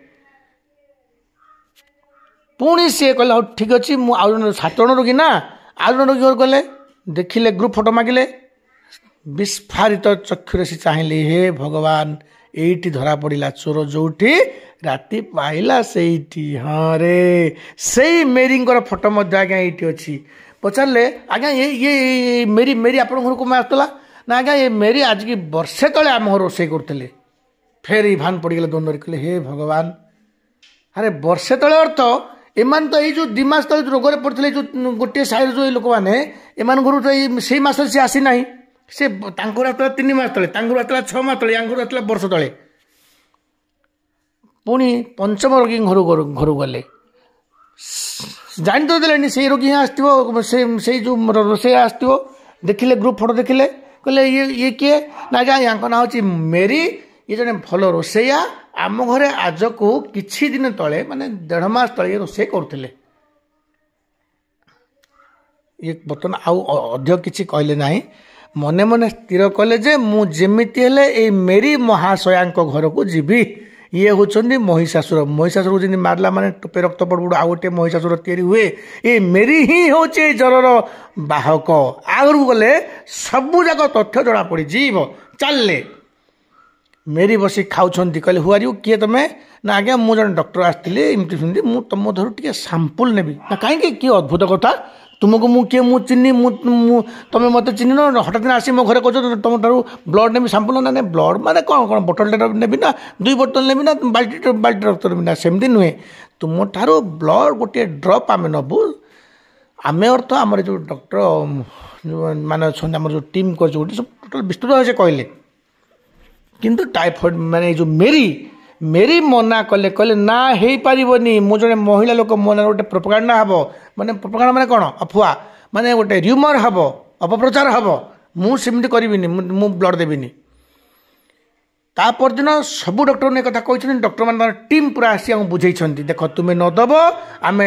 पुणी सी कहले हाँ ठीक अच्छे मुझे 7 जन रोगी ना आउ जन रोगी घर गले देखिले ग्रुप फोटो मागिले विस्फारित चक्षुरे से चाहिए हे भगवान एटी धरा पड़ा चोर जो राति पाइला से हाँ रे से मेरी फोटो आज्ञा ये अच्छी पचारे आज्ञा ये मेरी मेरी आप घर को आसला ना आज्ञा ये मेरी आज की वर्षे तले आम घर रोसे करते फेर इभान पड़गले द्वंद्व कहले हे भगवान अरे वर्षे तले अर्थ एमान तो ये 2 मास तले रोग पड़ते जो गोटे साइड जो लोक मैंने एमान घर तो से मास सी आसी ना से 3 मास तले 6 मास तले आसला वर्ष तले पुणी पंचम रोगी घर गले जान तो देनी से रोगी आसो से जो रोसे आसो देखिले ग्रुप फोटो देखिले कहले ये किए ना आज्ञा या ना हूँ मेरी ये जड़े भल रोसैया आम घरे आज को किछि दिन तले माने 1.5 मास तले रोसे करते ये बर्तमान आउ अधिक किछि कहले नाही मने मने स्थिर कले जे मु जेमिति हेले ए मेरी महाशयांक घर को जीवी ये होचंदी महिषासुर महिषासुर जिन मारला माने टोपे रक्त पड़ आउ गोटे महिषासुर तैयारी हुए ये मेरी ही होचे जरर बाहक आगु गले सबू जाक तथ्य जड़ा पड़ी जीव चलले मेरी बसी खाऊंट कहले हुआ यू किए तुम्हें ना आज्ञा मुझे जन डॉक्टर आसती एमती सुनती मुझ तुम धर टे सैंपल नेबी ना कहीं किए अद्भुत कथा तुमको मु किए मु चिन्नी तुम मत चिन्ह हठात दिन आसी मो घर कह तुम ठार ब्लड नेबी सैंपल ना ब्लड माने कौन कौन बोतल नेबी ना 2 बोतल नेबी ना बाल्टी रक्त नेबी ना सेमती नुहे तुम ठार ब्लड गोटे ड्रप आम नबू आम अर्थ आम जो डॉक्टर मान जो टीम कर सब टोटाल विस्तृत भाव से कहले किंतु टाइफॉइड माने जो मेरी मना कले कहले ना हो पारनी मु जड़े महिला लोक मन गोटे प्रोपागांडा हम माने प्रोपागांडा माने कौन अफुआ माने गोटे र्यूमर हम अपप्रचार हम मुझे करी मु ब्लड देविनी तापर दिन सबू डॉक्टर ने कथा कहते डॉक्टर मान टीम पूरा आसी बुझे देख तुम्हें नदब आम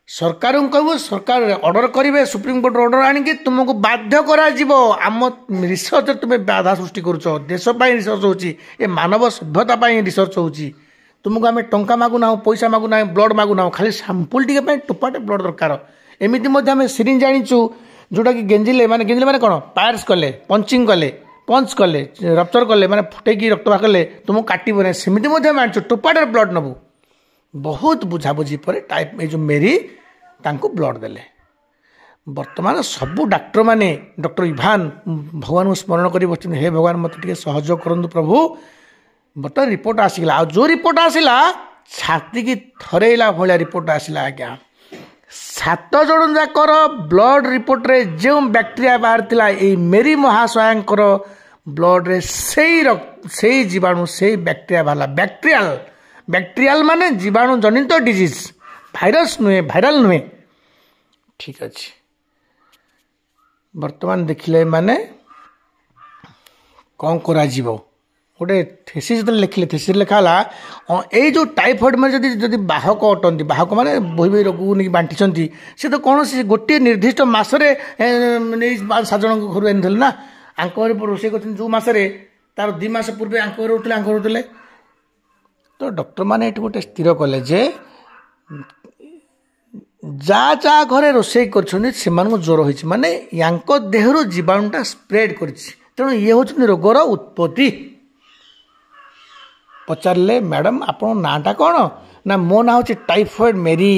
सरकार कहू सरकार ऑर्डर करेंगे सुप्रीमकोर्ट ऑर्डर आणिकी तुमको बाध्य करम रिसर्च तुम्हें बाधा सृष्टि करुच देशपाई रिसर्च हो मानव सभ्यता रिसर्च हो तुमको आम टंका मागुना पैसा मागुना ब्लड मागुना खाली सैंपल टे टोपाटे ब्लड दरकार एमती आम सिरिंज आनीचु जोटा कि गेंजिले माने कौन पायर्स कले पंचिंग कले पंच कले रप्चर कले माने फुटेकी रक्त बाहर कले तुमको काटब ना सेमती आनीचु टोपाटे ब्लड नबू बहुत बुझाबुझी पर टाइप जो मेरी तांको ब्लड देले वर्तमान सबू डाक्टर माने डॉक्टर इभान भगवान को स्मरण कर बच्चे हे भगवान मत टे सहयोग करूँ प्रभु बर्तमान रिपोर्ट आसीगला आ जो रिपोर्ट आसला छाती की थरेला भाया रिपोर्ट आसला आज्ञा 7 जन जाकर ब्लड रिपोर्ट रे जो बैक्टेरिया बाहर थिला ए मेरी महाशयांकर ब्लड रे से जीवाणु से बैक्टेरिया बाहला बैक्टेरियल माने जीवाणु जनित डिजीज भाइरस नुहे भाइराल नुहे ठीक अच्छे वर्तमान देखिले माने कौन करा गोटे थेसिस जो लिखिले थेसिस लिखाला ये जो टाइफॉइड में जदि बाहक अटंती बाहक माने बही बही रोग को नहीं बांटी से तो कौन से गोटे निर्दिष्ट मसरे 5-7 जन घर आनी ना आंक रोसे कर जो मसरे तार 2 मास पूर्व आंक रोते तो डॉक्टर मैंने ये गोटे स्थिर कले जे जा घरे रोषे कर ज्वर हो माने या देहर जीवाणुटा स्प्रेड कर तेणु ये हूँ रोगर उत्पत्ति। पचारे मैडम आप नाटा कौन ना मो ना हूँ टाइफॉइड मेरी।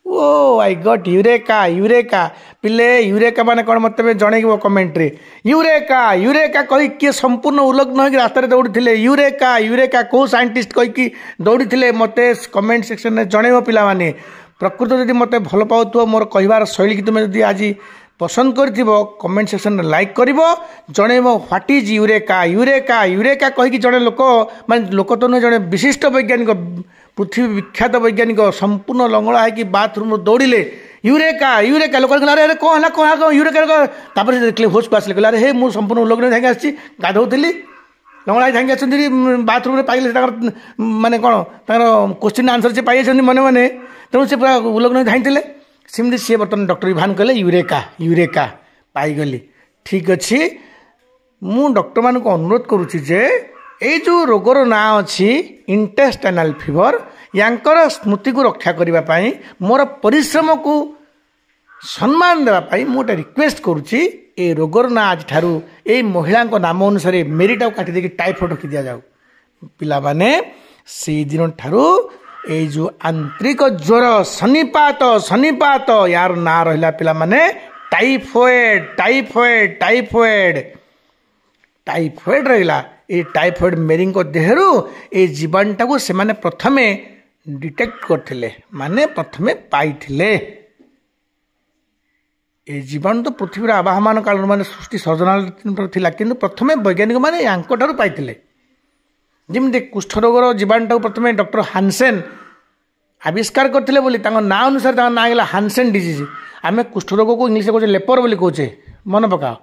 ओ आई गॉट यूरेका यूरेका पिले यूरेका माने कौन मत जन कमेंट्रे यूरेका यूरेका कही किए संपूर्ण उल्लग्न हो रास्तार दौड़ी थे यूरेका यूरेका कौ साइंटिस्ट कहीकि दौड़ी थे मत कमेंट सेक्शन में जनइब पाने प्रकृत जदि मत भल पाओ मोर कहबार शैली की तुम्हें जब आज पसंद कर कमेंट सेक्शन में लाइक कर जनइब what is eureka eureka eureka कहीकि जड़े लोक माने लोक तो नुहे जड़े विशिष्ट वैज्ञानिक पृथ्वी विख्यात वैज्ञानिक संपूर्ण लंगड़ा है कि बाथरूम दौड़े यूरेका यूरेका लोक अरे कौन है कौन यूरेका देखिए होश को आसिले अरे हे मुझे संपूर्ण उल्लग्न झाँकी आसी गाधोली लंगड़ा झाँकी आसती बाथरूम में पाइले माने कौन क्वेश्चन आंसर से पाई मन मैंने तेणु से पूरा उल्लग्न झाँकी सेमती सी बर्तमान डॉक्टर विभान कले यूरेका यूरेका पाईगली ठीक अच्छे मु डॉक्टर मान को अनुरोध करुच्ची जे ये जो रोगर ना अच्छी इंटेस्टाइनल फीवर यांकर स्मृति को रक्षा करने मोर परिश्रम को सम्मान देवाई मुझे रिक्वेस्ट करुच्ची ए रोगर ना आज ठारू ए महिला नाम अनुसार मेरीटा काटी देकी टाइफॉइड रखी दि जाऊ पिला माने से दिन ठारू ए जो आंतरिक ज्वर शनिपात शनिपात यार ना रहा पिला माने टाइफॉइड टाइफॉइड टाइफॉइड टाइफॉइड रहा ये टाइफॉइड मेरी देहरु ये जीवाणुटा को से माने प्रथमे डिटेक्ट करथिले माने प्रथमे पाइथिले ये जीवाणु तो पृथ्वी आवाहमान काल माने सृष्टि सर्जनाल थिला किंतु प्रथमे वैज्ञानिक माने यांको ठारू पाइथिले जमी कुष्ठ रोगर जीवाणुटा प्रथमे डॉक्टर हानसेन आविष्कार करथिले बोली तांको ना अनुसार तांको ना गला हानसेन डिजीज आमे कुष्ठ रोग को इंग्लिश कहते लेपर बोली कहचे मन पकाओ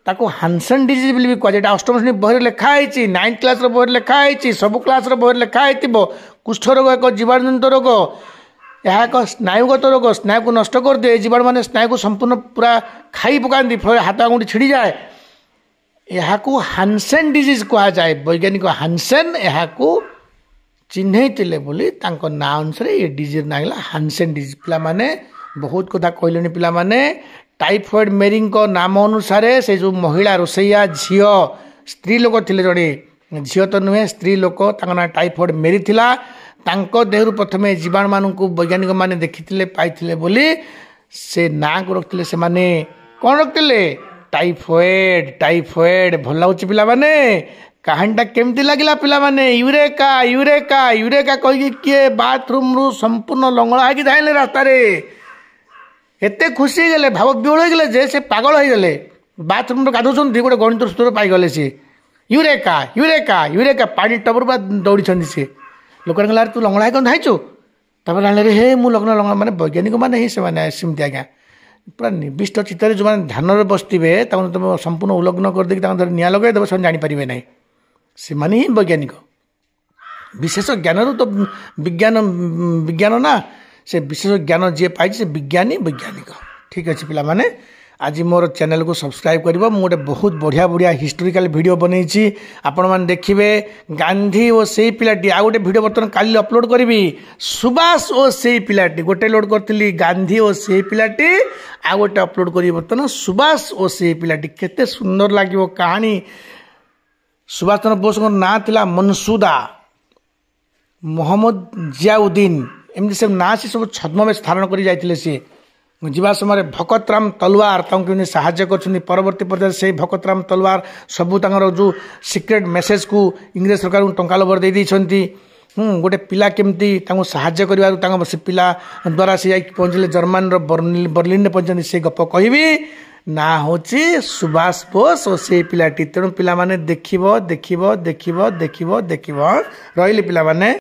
ताको हानसेन डिजीज बोली भी कहजे अष्टम श्रेणी बही लिखाई 9th क्लास बही लिखाई सब क्लास बही लिखाई कुष्ठ रोग एक जीवाणुजनित रोग यह एक स्नायुगत रोग स्नायु को नष्ट कर दिए जीवाणु मैंने स्नायु को संपूर्ण पूरा खाई पकाती फल हाथ आंगुठी छिड़ी जाए यह हानसेन डिजीज कह जाए वैज्ञानिक हानसेन यह चिन्हते बोली ना अनुसार ये डिजीज ना हानसेन डिजीज पिला माने बहुत कथा कहले पिला माने टाइफॉइड मेरी नाम अनुसार से जो महिला रोसैया झील स्त्री लोक थे जड़े झील तो नुहे स्त्री लोक ना टाइफॉइड मेरी थिला देहरु प्रथमे जीवाणु मानक वैज्ञानिक माने देखी पाई बोली से ना को रखते से माने कौन रखते टाइफॉइड टाइफॉइड भल लगुच पिला माने कहानीटा केमती लगिला पिला माने यूरेका यूरेका यूरेका कही किए बाथरूम रु संपूर्ण लंगड़ा है जाइले रास्ता रे एते खुशी गले भाव विहल हो गले जे से पागल हो गले बाथरूम गाधुन गोटे गणित सूत्र पाईगले सी यूरेका यूरेका यूरेका पानी टबर बा दौड़ी सी लोक कहला तू लंगड़ा कौन धाइचु तब जाने हे मु लग्न लंगड़ा मैंने वैज्ञानिक मैंने ही से सेमती आज्ञा पूरा निर्दिष्ट चित्त जो मैंने ध्यान में बसवे तुम संपूर्ण उल्लग्न करदे निआ लगेदेव से जानीपारे ना से माने ही वैज्ञानिक विशेष ज्ञान तो विज्ञान विज्ञान ना से विशेष ज्ञान जी पाई से विज्ञानी वैज्ञानिक ठीक अच्छे पिला माने आज मोर चैनल को सब्सक्राइब कर गोटे बहुत बढ़िया बढ़िया हिस्टोरिकल वीडियो बनई आपण मैंने देखिए गांधी और से पिलाटी आ गोटे वीडियो बर्तमान काली अपलोड करी सुभाष और से पिलाटी गोटे लोड करी गांधी और से पिलाटी आ गोटे अपलोड करी बर्तमान सुभाष और से पिलाटी केते सुंदर लगे कहानी सुभाष चंद्र बोस ना थिला मनसूदा मोहम्मद जियाउद्दीन एमती सब ना से सब छद्म में धारण कर जाते सी जीवा समय भकतराम तलवार कमी साहाଯ୍य कर परवर्ती पर्याय से भकतराम तलवार सबू जो सिक्रेट मेसेज को इंग्रेज सरकार टंका लोभर दे देइछंती गोटे पिला केमती साहाଯ୍य कर से पिला द्वारा से पहुँचले जर्मान बर्लिन पहुँचते से गप कहबी ना हूँ सुभाष बोस और से पिलाटी तेणु पिला माने देखिबो देखिबो देखिबो देखिबो देखिबो रहिले पिला माने।